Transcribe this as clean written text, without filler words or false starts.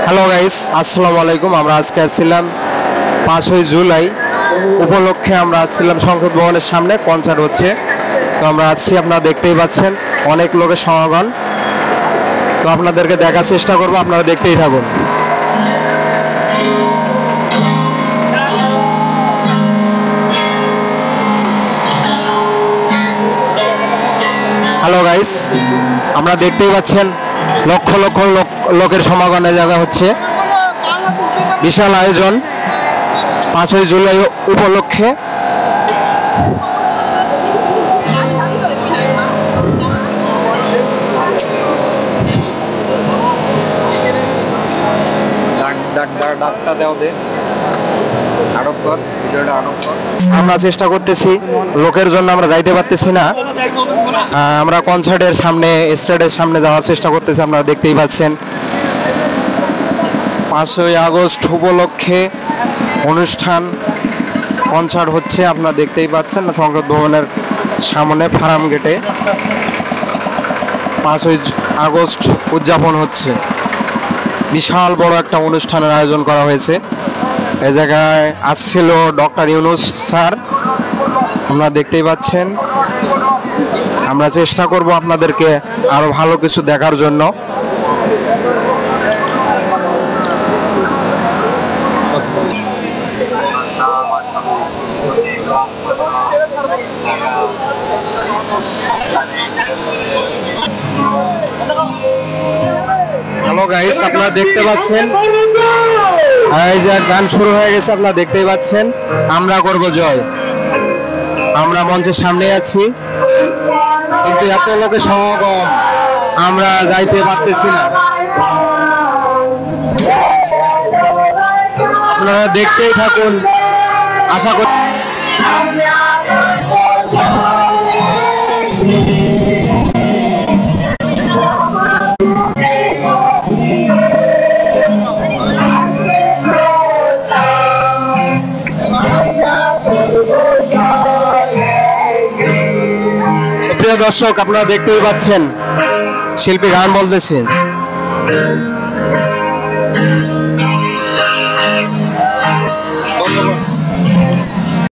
Hello guys, আসসালামু আলাইকুম। আমরা আজকে আসছিলাম 5ই জুলাই উপলক্ষে আমরা আসছিলাম সংসদ ভবনের সামনে কনসার্ট হচ্ছে। তো আমরা আসছি, আপনারা দেখতেই পাচ্ছেন অনেক লোকের সমাগম। তো আপনাদেরকে দেখার চেষ্টা করবো, আপনারা দেখতেই থাকুন। হ্যালো গাইস, আমরা দেখতেই পাচ্ছেন লক্ষ লক্ষ লোকের সমাগমের জায়গা হচ্ছে। বিশাল আয়োজন 5ই জুলাই উপলক্ষে। আমরা চেষ্টা করতেছি, লোকের জন্য আমরা যাইতে পারতেছি না। আমরা কনসার্টের সামনে, স্টেজের সামনে যাওয়ার চেষ্টা করতেছি। আপনারা দেখতেই পাচ্ছেন 5ই আগস্ট উপলক্ষে অনুষ্ঠান কনসার্ট হচ্ছে। আপনারা দেখতেই পাচ্ছেন সংসদ ভবনের সামনে ফার্ম গেটে 5ই আগস্ট উদযাপন হচ্ছে। বিশাল বড় একটা অনুষ্ঠানের আয়োজন করা হয়েছে। এই জায়গায় আসছিল ডক্টর ইউনূস স্যার, আপনারা দেখতেই পাচ্ছেন। আমরা চেষ্টা করব আপনাদেরকে আরো ভালো কিছু দেখার জন্য। হ্যালো গাইস, আপনারা দেখতে পাচ্ছেন এই যে গান শুরু হয়ে গেছে। আপনারা দেখতেই পাচ্ছেন আমরা করব জয়। আমরা মঞ্চের সামনে আছি, কিন্তু এত লোকের সমাগম আমরা যাইতে পারতেছি না। আপনারা দেখতেই থাকুন, আশা করি। প্রিয় দর্শক, আপনারা দেখতেই পাচ্ছেন শিল্পী গান বলতেছেন।